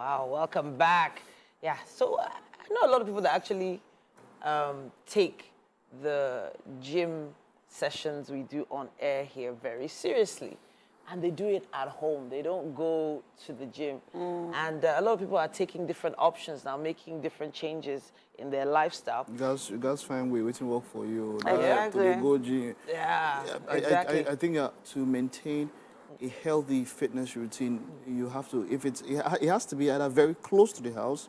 Wow, welcome back. Yeah, so I know a lot of people that actually take the gym sessions we do on air here very seriously. And they do it at home. They don't go to the gym. And a lot of people are taking different options now, making different changes in their lifestyle. You guys find way to work for you. Exactly. To go gym. Yeah, exactly. I think to maintain a healthy fitness routine, you have to, it has to be either very close to the house,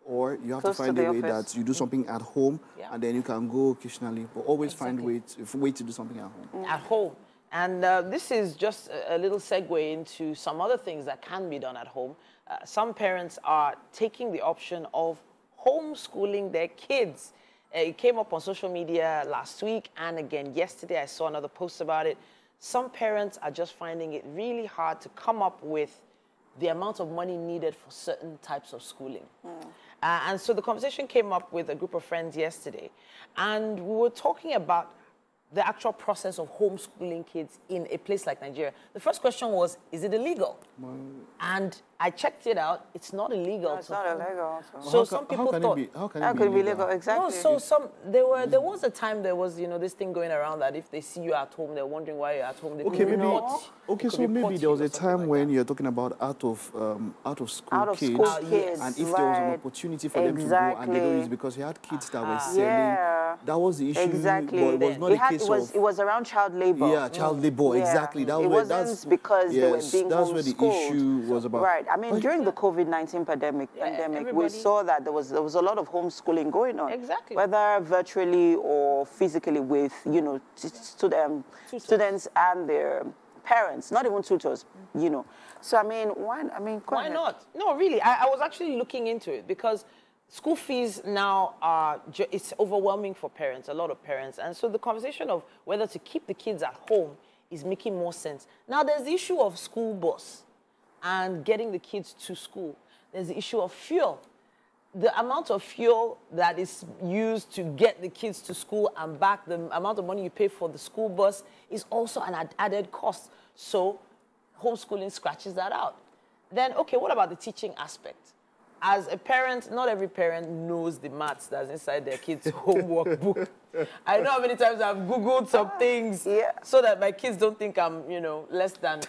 or you have to find a way that you do something at home, and then you can go occasionally, but always find a way to do something at home. At home. And this is just a little segue into some other things that can be done at home. Some parents are taking the option of homeschooling their kids. It came up on social media last week, and again yesterday I saw another post about it. Some parents are just finding it really hard to come up with the amount of money needed for certain types of schooling. And so the conversation came up with a group of friends yesterday, and we were talking about the actual process of homeschooling kids in a place like Nigeria. The first question was, is it illegal? And I checked it out. It's not illegal. No, it's not illegal. So some people thought, how can it be illegal? legal? Exactly. No, so there was a time there was, this thing going around that if they see you at home, they're wondering why you're at home. They Okay, maybe there was a time when you're talking about out of school kids, and if there was an opportunity for them to go and they don't use it because you had kids that were selling. That was the issue. Exactly. But it was not the case of. It was around child labor. Yeah, child labor. Exactly. That was because they were being that's where the issue was about. Right. I mean, during the COVID-19 pandemic, we saw that there was a lot of homeschooling going on. Exactly. Whether virtually or physically with, students and their parents, not even tutors, So, I mean, why not? No, really. I was actually looking into it because school fees now it's overwhelming for parents, a lot of parents. And so the conversation of whether to keep the kids at home is making more sense. Now, there's the issue of school bus and getting the kids to school. There's the issue of fuel. The amount of fuel that is used to get the kids to school and back, the amount of money you pay for the school bus is also an added cost. So homeschooling scratches that out. Then, okay, what about the teaching aspect? As a parent, not every parent knows the maths that's inside their kids' homework book. I know how many times I've Googled some things so that my kids don't think I'm, less than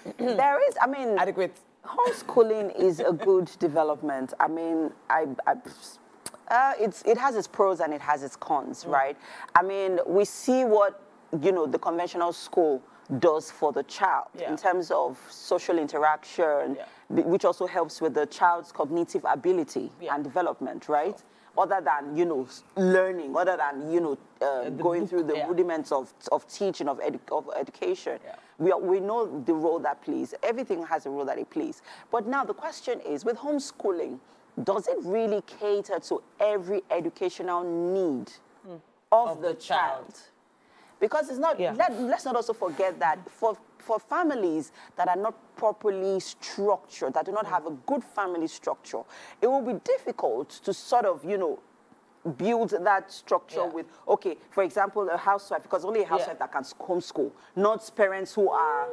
adequate. Homeschooling is a good development. I mean, it has its pros and it has its cons, right? I mean, we see what, the conventional school does for the child in terms of social interaction, which also helps with the child's cognitive ability and development, right? Other than, learning, other than, going through the rudiments of teaching, of education. We know the role that plays. Everything has a role that it plays. But now the question is, with homeschooling, does it really cater to every educational need of the child? Because it's not, let's not also forget that for families that are not properly structured, that do not have a good family structure, it will be difficult to sort of, build that structure with, okay, for example, a housewife, because only a housewife that can homeschool, not parents who are,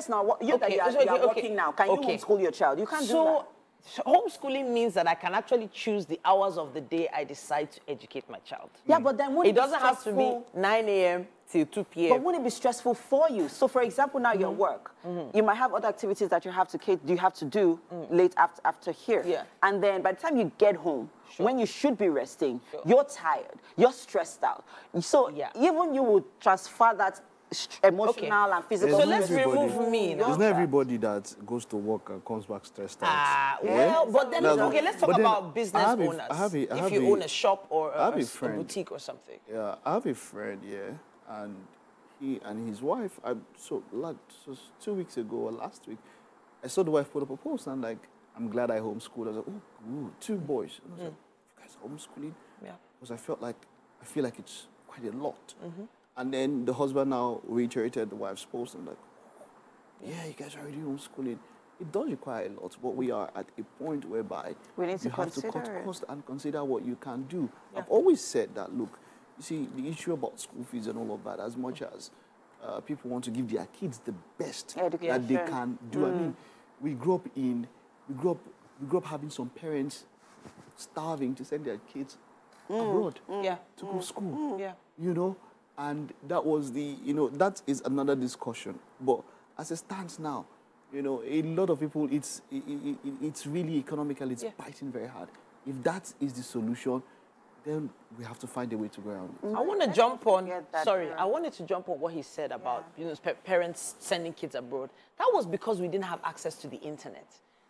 now, you are working now, can you homeschool your child? You can't do that. So homeschooling means that I can actually choose the hours of the day I decide to educate my child. Yeah, but then it doesn't have to be 9 a.m. till 2 p.m. But wouldn't it be stressful for you? So, for example, now your work, you might have other activities that you have to do late after here. And then by the time you get home, when you should be resting, you're tired, you're stressed out. So even you would transfer that emotional and physical. So let's remove me now. It's not everybody that goes to work and comes back stressed out. Well, but then, let's talk about business owners. If you own a shop or a boutique or something. Yeah, I have a friend, and he and his wife, so 2 weeks ago or last week, I saw the wife put up a post and I'm glad I homeschooled. I was like, oh, 2 boys. And I was like, you guys are homeschooling? Yeah. Because I feel like it's quite a lot. And then the husband now reiterated the wife's post and yeah, you guys are already homeschooling. It does require a lot, but we are at a point whereby we need to have to cut costs and consider what you can do. I've always said that, look, you see, the issue about school fees and all of that, as much as people want to give their kids the best that they can do. I mean, we grew up we grew up having some parents starving to send their kids abroad to go to school. You know, and that was the, you know, that is another discussion. But as it stands now, you know, a lot of people, it's really economical, it's biting very hard. If that is the solution, then we have to find a way to go around it. I want to jump on, I wanted to jump on what he said about, you know, parents sending kids abroad. That was because we didn't have access to the internet.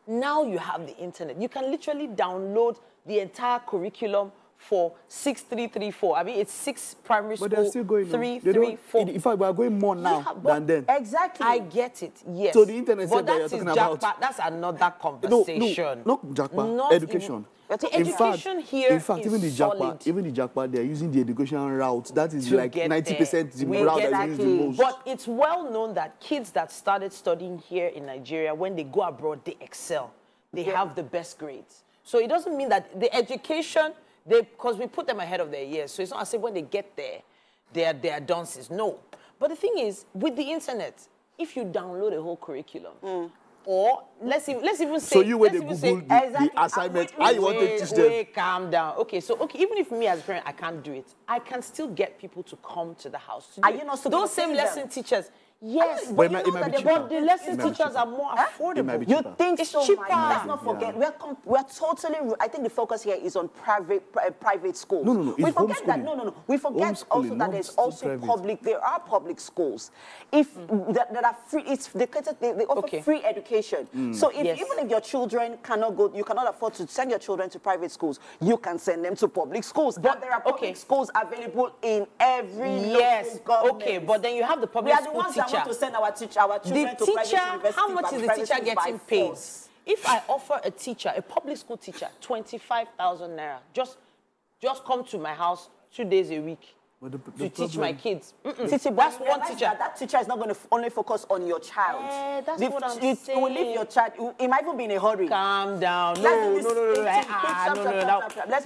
Now you have the internet. You can literally download the entire curriculum for 6334. I mean, it's 6 primary school, but they're still going 3, 3, 4. In fact, we are going more now than then. Exactly. I get it, yes. So the internet but that you're talking about. That's another conversation. No, not Jackpot, education. The education here in fact, even the Jackpot, they're using the education route. That is like 90% the route that is used the most. But it's well known that kids that started studying here in Nigeria, when they go abroad, they excel. They have the best grades. So it doesn't mean that the education, because we put them ahead of their years. So it's not as if when they get there, they are dunces. No. But the thing is, with the internet, if you download a whole curriculum, or let's even say... So you were the Google the assignment, how you want to teach them? Calm down. Okay, so even if me as a parent, I can't do it, I can still get people to come to the house to do Are you not supposed those same lesson teachers? Yes, but but, you know that the lesson teachers are more affordable. You think it's so? cheaper. Let's not forget, we're totally. I think the focus here is on private schools. No. We forget that. No. We forget also that there's also public. There are public schools, that are free. They offer free education. So even if your children cannot go, you cannot afford to send your children to private schools, you can send them to public schools. But there are public schools available in every local government. Okay, but then you have the public school teacher. Want to send our children to private university. How much is the teacher getting paid? If I offer a teacher, a public school teacher, 25,000 naira, just come to my house 2 days a week to teach my kids. That's one teacher. That teacher is not going to only focus on your child. That's what I'm saying. You will leave your child. It might even be in a hurry. Calm down. No.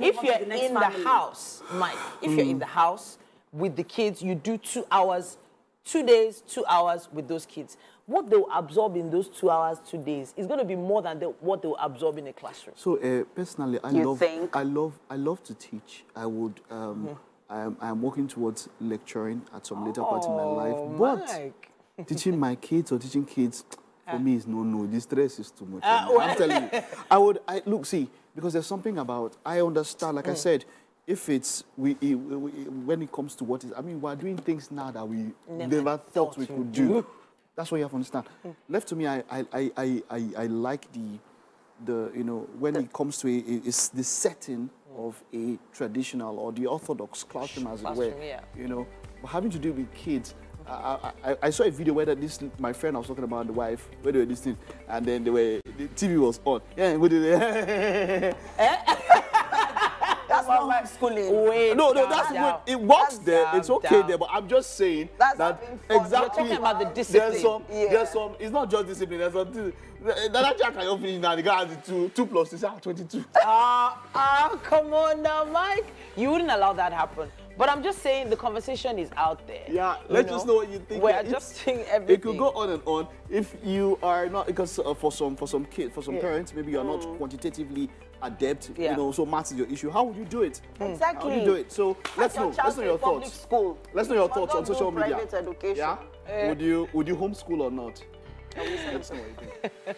If you're in the house, Mike, if you're in the house with the kids, you do 2 hours. 2 days, 2 hours with those kids. What they'll absorb in those 2 hours, 2 days is going to be more than what they'll absorb in a classroom. So personally, I love to teach. I would. I'm working towards lecturing at some later part in my life. But teaching my kids or teaching kids for me is no. The stress is too much. I'm telling you. Look, see, because there's something about I understand. Like I said. If it's, when it comes to what is, I mean, we're doing things now that we never thought we could do. That's what you have to understand. Left to me, I like the you know, when it comes to it's the setting of a traditional or the orthodox classroom, as it were. You know, but having to do with kids. I saw a video where my friend I was talking about the wife, where they were listening, and then the TV was on. Yeah, what did they? That's not homeschooling. No, that's good. It works there. It's okay there. But I'm just saying that exactly. You're talking about the discipline. There's some. It's not just discipline. There's some. That Jack can finish now. The guy has 2 plus 2 is 22. Come on now, Mike. You wouldn't allow that to happen. But I'm just saying the conversation is out there. Yeah, let's just know what you think. We're adjusting everything. It could go on and on. If you are not, because for some kids, for some parents, maybe you are not quantitatively adept. You know, so maths is your issue. How would you do it? Exactly. How would you do it? So let's know your thoughts. School. Let's know your thoughts on social media. Private education. Yeah. Would you homeschool or not? Let's know what you think.